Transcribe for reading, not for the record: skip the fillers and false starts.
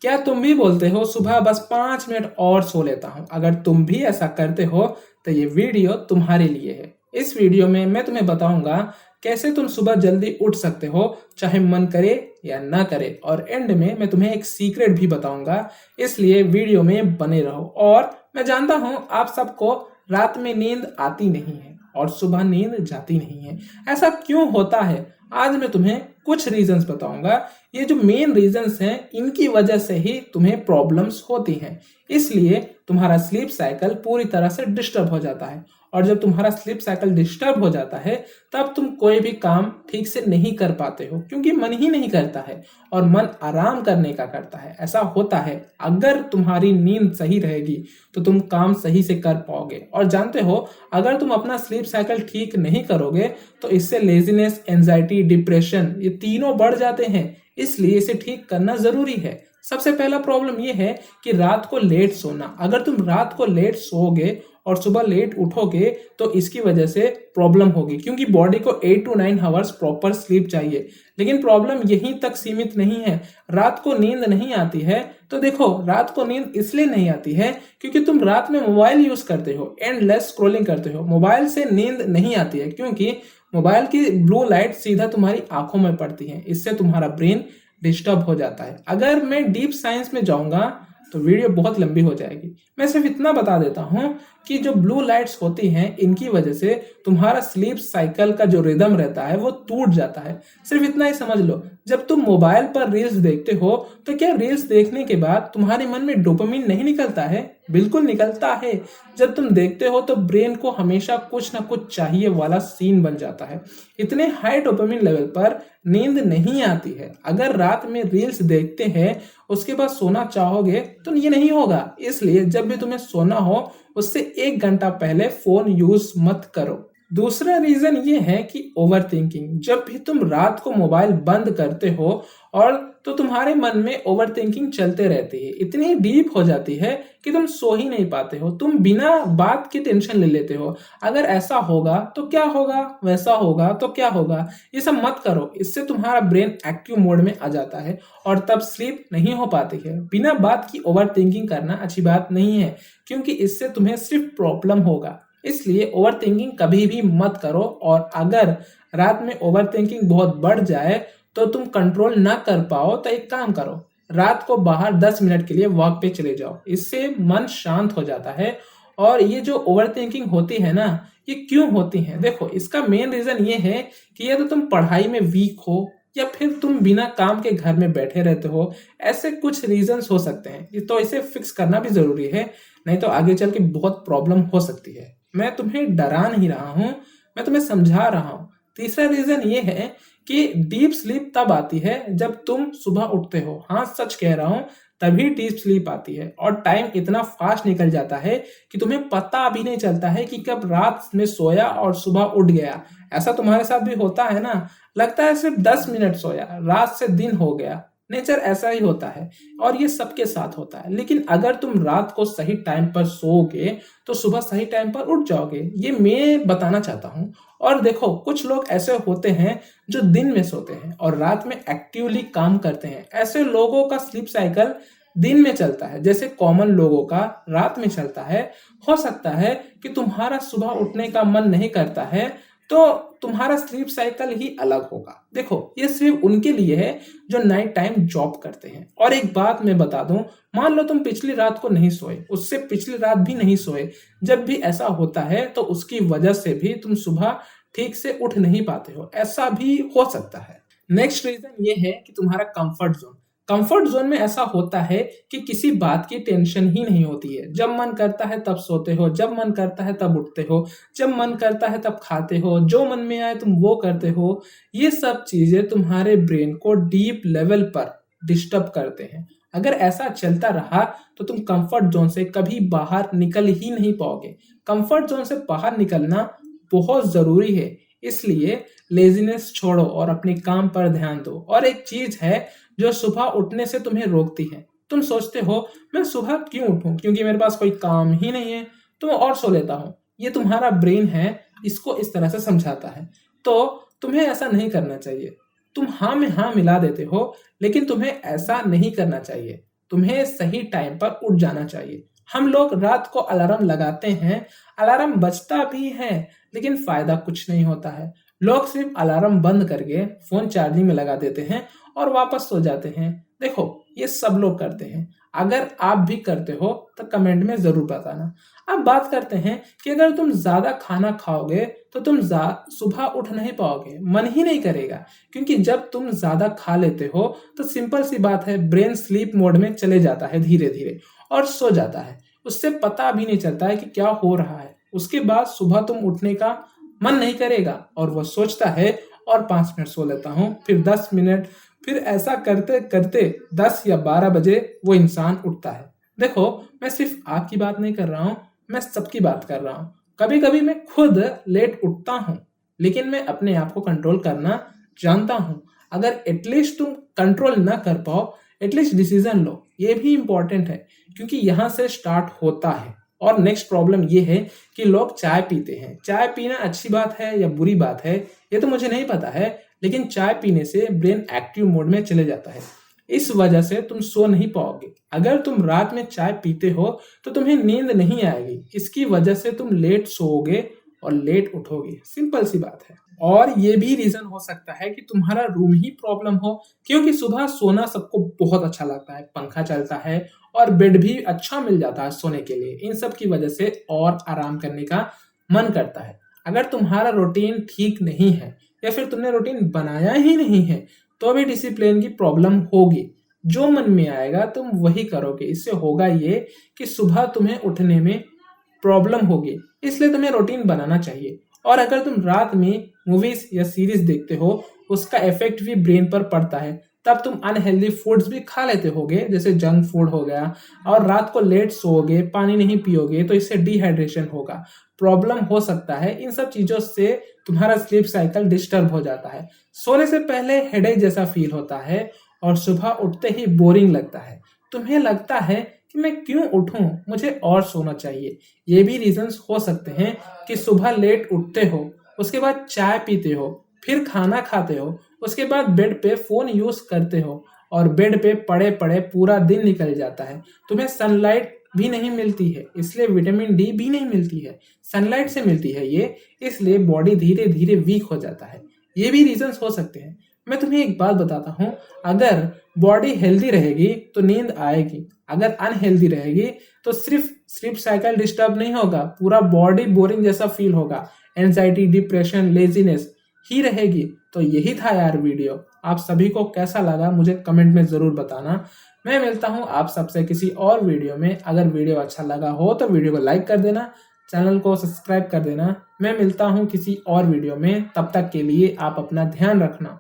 क्या तुम भी बोलते हो सुबह बस 5 मिनट और सो लेता हूँ? अगर तुम भी ऐसा करते हो तो ये वीडियो तुम्हारे लिए है। इस वीडियो में मैं तुम्हें बताऊंगा कैसे तुम सुबह जल्दी उठ सकते हो, चाहे मन करे या ना करे। और एंड में मैं तुम्हें एक सीक्रेट भी बताऊंगा, इसलिए वीडियो में बने रहो। और मैं जानता हूँ आप सबको रात में नींद आती नहीं है और सुबह नींद जाती नहीं है। ऐसा क्यों होता है? आज मैं तुम्हें कुछ रीजंस बताऊंगा। ये जो मेन रीजंस हैं, इनकी वजह से ही तुम्हें प्रॉब्लम्स होती हैं। इसलिए तुम्हारा स्लीप साइकिल पूरी तरह से डिस्टर्ब हो जाता है। और जब तुम्हारा स्लीप साइकिल डिस्टर्ब हो जाता है, तब तुम कोई भी काम ठीक से नहीं कर पाते हो, क्योंकि मन ही नहीं करता है और मन आराम करने का करता है। ऐसा होता है। अगर तुम्हारी नींद सही रहेगी तो तुम काम सही से कर पाओगे। और जानते हो, अगर तुम अपना स्लीप साइकिल ठीक नहीं करोगे तो इससे लेजीनेस, एंजाइटी, डिप्रेशन, ये तीनों बढ़ जाते हैं। इसलिए इसे ठीक करना जरूरी है। सबसे पहला प्रॉब्लम ये है कि रात को लेट सोना। अगर तुम रात को लेट सोओगे और सुबह लेट उठोगे तो इसकी वजह से प्रॉब्लम होगी, क्योंकि बॉडी को 8 to 9 आवर्स प्रॉपर स्लीप चाहिए। लेकिन प्रॉब्लम यहीं तक सीमित नहीं है। रात को नींद नहीं आती है तो देखो, रात को नींद इसलिए नहीं आती है क्योंकि तुम रात में मोबाइल यूज करते हो, एंडलेस स्क्रॉलिंग करते हो। मोबाइल से नींद नहीं आती है क्योंकि मोबाइल की ब्लू लाइट सीधा तुम्हारी आंखों में पड़ती है। इससे तुम्हारा ब्रेन डिस्टर्ब हो जाता है। अगर मैं डीप साइंस में जाऊंगा तो वीडियो बहुत लंबी हो जाएगी। मैं सिर्फ इतना बता देता हूं कि जो ब्लू लाइट्स होती हैं, इनकी वजह से तुम्हारा स्लीप साइकिल का जो रिदम रहता है वो टूट जाता है। सिर्फ इतना ही समझ लो, जब तुम मोबाइल पर रील्स देखते हो तो क्या रील्स देखने के बाद तुम्हारे मन में डोपामिन नहीं निकलता है? बिल्कुल निकलता है। जब तुम देखते हो तो ब्रेन को हमेशा कुछ ना कुछ चाहिए वाला सीन बन जाता है। इतने हाई डोपामिन लेवल पर नींद नहीं आती है। अगर रात में रील्स देखते हैं उसके बाद सोना चाहोगे तो ये नहीं होगा। इसलिए जब भी तुम्हें सोना हो उससे 1 घंटा पहले फोन यूज मत करो। दूसरा रीजन ये है कि ओवर थिंकिंग। जब भी तुम रात को मोबाइल बंद करते हो और तो तुम्हारे मन में ओवर थिंकिंग चलते रहती है, इतनी डीप हो जाती है कि तुम सो ही नहीं पाते हो। तुम बिना बात की टेंशन ले लेते हो। अगर ऐसा होगा तो क्या होगा, वैसा होगा तो क्या होगा। ये सब मत करो, इससे तुम्हारा ब्रेन एक्टिव मोड में आ जाता है और तब स्लीप नहीं हो पाती है। बिना बात की ओवर थिंकिंग करना अच्छी बात नहीं है, क्योंकि इससे तुम्हें सिर्फ प्रॉब्लम होगा। इसलिए ओवर थिंकिंग कभी भी मत करो। और अगर रात में ओवर थिंकिंग बहुत बढ़ जाए तो तुम कंट्रोल ना कर पाओ तो एक काम करो, रात को बाहर 10 मिनट के लिए वॉक पे चले जाओ। इससे मन शांत हो जाता है। और ये जो ओवर थिंकिंग होती है ना, ये क्यों होती है? देखो, इसका मेन रीजन ये है कि या तो तुम पढ़ाई में वीक हो या फिर तुम बिना काम के घर में बैठे रहते हो। ऐसे कुछ रीजंस हो सकते हैं, तो इसे फिक्स करना भी जरूरी है, नहीं तो आगे चल के बहुत प्रॉब्लम हो सकती है। मैं तुम्हें डरा नहीं रहा हूं, मैं तुम्हें समझा रहा हूं। तीसरा रीजन ये है कि डीप स्लीप तब आती है जब तुम सुबह उठते हो। हाँ, सच कह रहा हूं, तभी डीप स्लीप आती है। और टाइम इतना फास्ट निकल जाता है कि तुम्हें पता भी नहीं चलता है कि कब रात में सोया और सुबह उठ गया। ऐसा तुम्हारे साथ भी होता है ना? लगता है सिर्फ 10 मिनट सोया, रात से दिन हो गया। नेचर ऐसा ही होता है और ये सबके साथ होता है। लेकिन अगर तुम रात को सही टाइम पर सोओगे तो सुबह सही टाइम पर उठ जाओगे, ये मैं बताना चाहता हूँ। और देखो, कुछ लोग ऐसे होते हैं जो दिन में सोते हैं और रात में एक्टिवली काम करते हैं। ऐसे लोगों का स्लीप साइकिल दिन में चलता है जैसे कॉमन लोगों का रात में चलता है। हो सकता है कि तुम्हारा सुबह उठने का मन नहीं करता है, तो तुम्हारा स्लीप साइकिल ही अलग होगा। देखो, ये सिर्फ उनके लिए है जो नाइट टाइम जॉब करते हैं। और एक बात मैं बता दूं, मान लो तुम पिछली रात को नहीं सोए, उससे पिछली रात भी नहीं सोए, जब भी ऐसा होता है तो उसकी वजह से भी तुम सुबह ठीक से उठ नहीं पाते हो। ऐसा भी हो सकता है। नेक्स्ट रीजन ये है कि तुम्हारा कंफर्ट जोन। कंफर्ट जोन में ऐसा होता है कि किसी बात की टेंशन ही नहीं होती है। जब मन करता है तब सोते हो, जब मन करता है तब उठते हो, जब मन करता है तब खाते हो, जो मन में आए तुम वो करते हो। ये सब चीजें तुम्हारे ब्रेन को डीप लेवल पर डिस्टर्ब करते हैं। अगर ऐसा चलता रहा तो तुम कंफर्ट जोन से कभी बाहर निकल ही नहीं पाओगे। कंफर्ट जोन से बाहर निकलना बहुत जरूरी है। इसलिए लेजीनेस छोड़ो और अपने काम पर ध्यान दो। और एक चीज है जो सुबह उठने से तुम्हें रोकती है। तुम सोचते हो मैं सुबह क्यों उठूं, क्योंकि मेरे पास कोई काम ही नहीं है तो मैं और सो लेता हूं। ये तुम्हारा ब्रेन है, इसको इस तरह से समझाता है। तो तुम्हें ऐसा नहीं करना चाहिए। तुम हाँ में हाँ मिला देते हो, लेकिन तुम्हें ऐसा नहीं करना चाहिए। तुम्हें सही टाइम पर उठ जाना चाहिए। हम लोग रात को अलार्म लगाते हैं, अलार्म बजता भी है, लेकिन फायदा कुछ नहीं होता है। लोग सिर्फ अलार्म बंद करके फोन चार्जिंग में लगा देते हैं और वापस सो जाते हैं। देखो, ये सब लोग करते हैं। अगर आप भी करते हो तो कमेंट में जरूर बताना। अब बात करते हैं कि अगर तुम ज्यादा खाना खाओगे तो तुम सुबह उठ नहीं पाओगे, मन ही नहीं करेगा। क्योंकि जब तुम ज्यादा खा लेते हो तो सिंपल सी बात है, ब्रेन स्लीप मोड में चले जाता है धीरे धीरे और सो जाता है। उससे पता भी नहीं चलता है कि क्या हो रहा है। उसके बाद सुबह तुम उठने का मन नहीं करेगा और वो सोचता है और 5 मिनट सो लेता हूँ, फिर 10 मिनट, फिर ऐसा करते करते 10 या 12 बजे वो इंसान उठता है। देखो, मैं सिर्फ आपकी बात नहीं कर रहा हूँ, मैं सबकी बात कर रहा हूँ। कभी कभी मैं खुद लेट उठता हूँ, लेकिन मैं अपने आप को कंट्रोल करना जानता हूँ। अगर एटलीस्ट तुम कंट्रोल ना कर पाओ, एटलीस्ट डिसीजन लो। ये भी इंपॉर्टेंट है, क्योंकि यहाँ से स्टार्ट होता है। और नेक्स्ट प्रॉब्लम ये है कि लोग चाय पीते हैं। चाय पीना अच्छी बात है या बुरी बात है ये तो मुझे नहीं पता है, लेकिन चाय पीने से ब्रेन एक्टिव मोड में चले जाता है। इस वजह से तुम सो नहीं पाओगे। अगर तुम रात में चाय पीते हो तो तुम्हें नींद नहीं आएगी। इसकी वजह से तुम लेट सोओगे और लेट उठोगे। सिंपल सी बात है। और ये भी रीजन हो सकता है कि तुम्हारा रूम ही प्रॉब्लम हो, क्योंकि सुबह सोना सबको बहुत अच्छा लगता है, पंखा चलता है और बेड भी अच्छा मिल जाता है सोने के लिए। इन सब की वजह से और आराम करने का मन करता है। अगर तुम्हारा रूटीन ठीक नहीं है या फिर तुमने रूटीन बनाया ही नहीं है तो भी डिसिप्लिन की प्रॉब्लम होगी। जो मन में आएगा तुम वही करोगे। इससे होगा ये कि सुबह तुम्हें उठने में प्रॉब्लम होगी। इसलिए तुम्हें रूटीन बनाना चाहिए। और अगर तुम रात में मूवीज या सीरीज देखते हो, उसका इफेक्ट भी ब्रेन पर पड़ता है। तब तुम अनहेल्दी फूड्स भी खा लेते होगे, जैसे जंक फूड हो गया, और रात को लेट सोओगे, पानी नहीं पियोगे तो इससे डिहाइड्रेशन होगा, प्रॉब्लम हो सकता है। इन सब चीजों से तुम्हारा स्लीप साइकिल डिस्टर्ब हो जाता है। सोने से पहले हेडेक जैसा फील होता है और सुबह उठते ही बोरिंग लगता है। तुम्हें लगता है कि मैं क्यों उठूं, मुझे और सोना चाहिए। ये भी रीजंस हो सकते हैं कि सुबह लेट उठते हो, उसके बाद चाय पीते हो, फिर खाना खाते हो, उसके बाद बेड पे फोन यूज करते हो और बेड पे पड़े पड़े पूरा दिन निकल जाता है। तुम्हें सनलाइट भी नहीं मिलती है, इसलिए विटामिन डी भी नहीं मिलती है, सनलाइट से मिलती है ये, इसलिए बॉडी धीरे धीरे वीक हो जाता है। ये भी रीजंस हो सकते हैं। मैं तुम्हें एक बात बताता हूँ, अगर बॉडी हेल्दी रहेगी तो नींद आएगी, अगर अनहेल्दी रहेगी तो सिर्फ स्लीप साइकिल डिस्टर्ब नहीं होगा, पूरा बॉडी बोरिंग जैसा फील होगा, एंजाइटी, डिप्रेशन, लेजीनेस ही रहेगी। तो यही था यार वीडियो। आप सभी को कैसा लगा मुझे कमेंट में जरूर बताना। मैं मिलता हूँ आप सबसे किसी और वीडियो में। अगर वीडियो अच्छा लगा हो तो वीडियो को लाइक कर देना, चैनल को सब्सक्राइब कर देना। मैं मिलता हूँ किसी और वीडियो में, तब तक के लिए आप अपना ध्यान रखना।